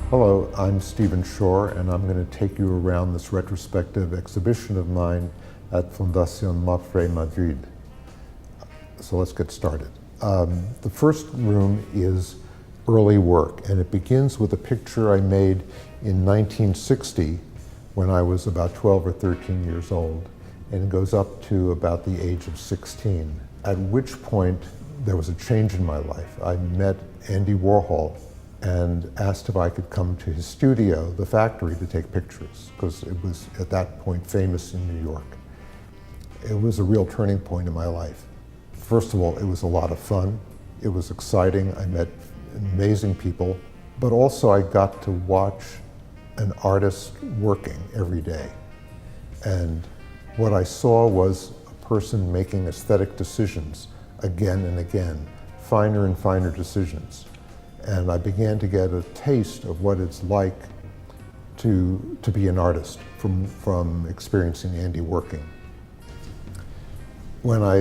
Hello, I'm Stephen Shore, and I'm going to take you around this retrospective exhibition of mine at Fundación Mapfre Madrid. So let's get started. The first room is early work, and it begins with a picture I made in 1960 when I was about 12 or 13 years old, and it goes up to about the age of 16, at which point there was a change in my life. I met Andy Warhol and asked if I could come to his studio, the factory, to take pictures, because it was at that point famous in New York. It was a real turning point in my life. First of all, it was a lot of fun. It was exciting. I met amazing people, but also I got to watch an artist working every day. And what I saw was a person making aesthetic decisions again and again, finer and finer decisions. And I began to get a taste of what it's like to be an artist from experiencing Andy working. When I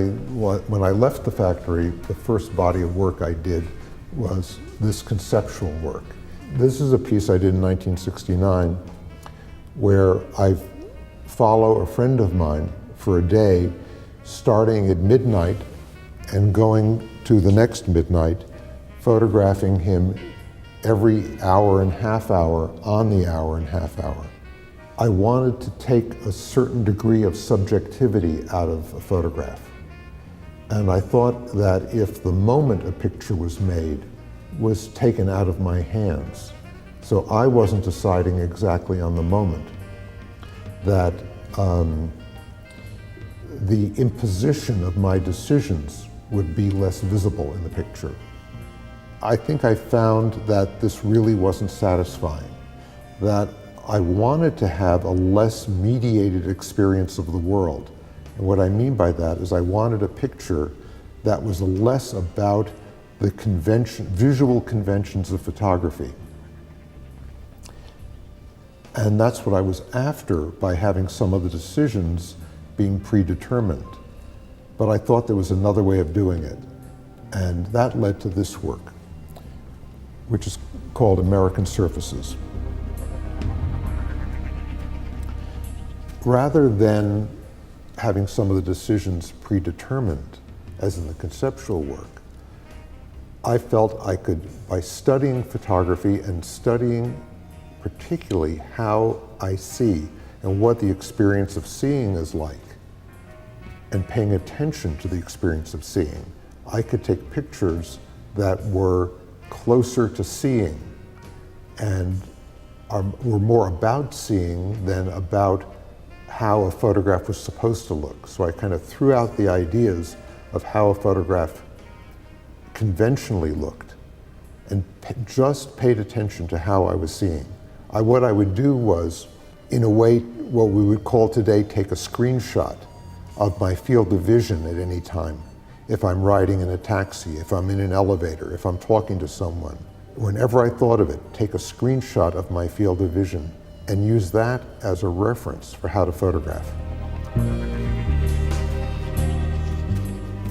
left the factory, the first body of work I did was this conceptual work. This is a piece I did in 1969 where I follow a friend of mine for a day, starting at midnight and going to the next midnight, photographing him every hour and half hour on the hour and half hour. I wanted to take a certain degree of subjectivity out of a photograph. And I thought that if the moment a picture was made was taken out of my hands, so I wasn't deciding exactly on the moment, that the imposition of my decisions would be less visible in the picture. I think I found that this really wasn't satisfying, that I wanted to have a less mediated experience of the world. And what I mean by that is I wanted a picture that was less about the visual conventions of photography. And that's what I was after by having some of the decisions being predetermined. But I thought there was another way of doing it. And that led to this work, which is called American Surfaces. Rather than having some of the decisions predetermined, as in the conceptual work, I felt I could, by studying photography and studying particularly how I see and what the experience of seeing is like, and paying attention to the experience of seeing, I could take pictures that were closer to seeing and were more about seeing than about how a photograph was supposed to look. So I kind of threw out the ideas of how a photograph conventionally looked and just paid attention to how I was seeing. What I would do was, in a way, what we would call today, take a screenshot of my field of vision at any time. If I'm riding in a taxi, if I'm in an elevator, if I'm talking to someone. Whenever I thought of it, take a screenshot of my field of vision and use that as a reference for how to photograph.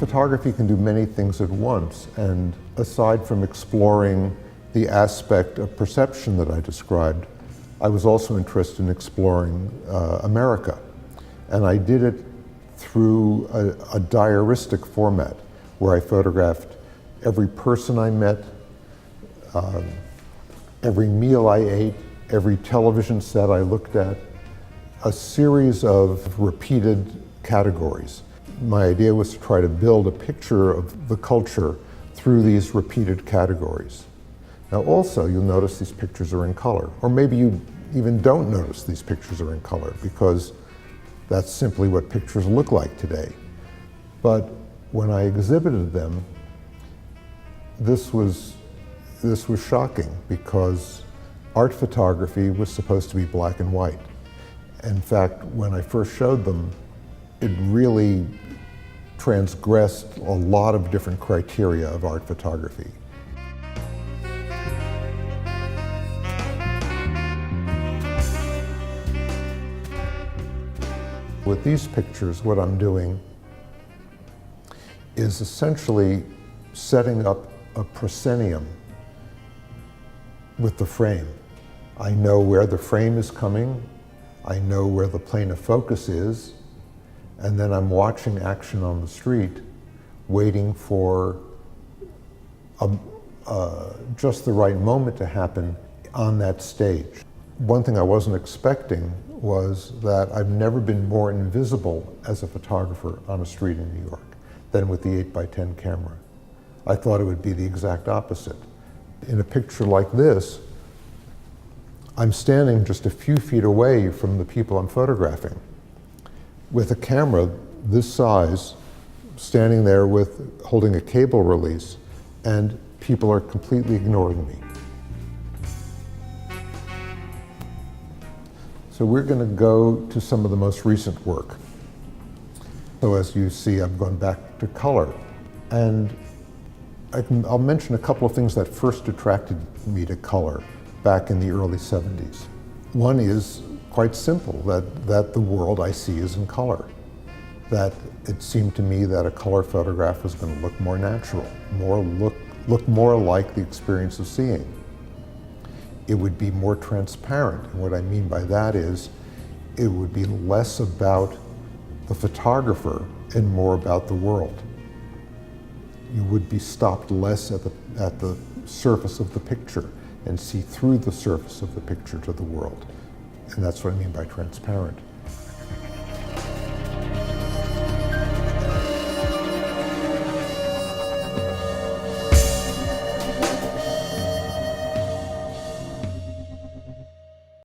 Photography can do many things at once, and aside from exploring the aspect of perception that I described, I was also interested in exploring America. And I did it through a diaristic format where I photographed every person I met, every meal I ate, every television set I looked at, a series of repeated categories. My idea was to try to build a picture of the culture through these repeated categories. Now also, you'll notice these pictures are in color, or maybe you even don't notice these pictures are in color because that's simply what pictures look like today. But when I exhibited them, this was shocking because art photography was supposed to be black and white. In fact, when I first showed them, it really transgressed a lot of different criteria of art photography. With these pictures, what I'm doing is essentially setting up a proscenium with the frame. I know where the frame is coming, I know where the plane of focus is, and then I'm watching action on the street, waiting for just the right moment to happen on that stage. One thing I wasn't expecting was that I've never been more invisible as a photographer on a street in New York than with the 8x10 camera. I thought it would be the exact opposite. In a picture like this, I'm standing just a few feet away from the people I'm photographing. With a camera this size, standing there with holding a cable release, and people are completely ignoring me. So we're going to go to some of the most recent work. So as you see, I've gone back to color. And I'll mention a couple of things that first attracted me to color back in the early 70s. One is quite simple, that the world I see is in color. That it seemed to me that a color photograph was going to look more natural, look more like the experience of seeing. It would be more transparent, and what I mean by that is it would be less about the photographer and more about the world. You would be stopped less at the surface of the picture and see through the surface of the picture to the world. And that's what I mean by transparent.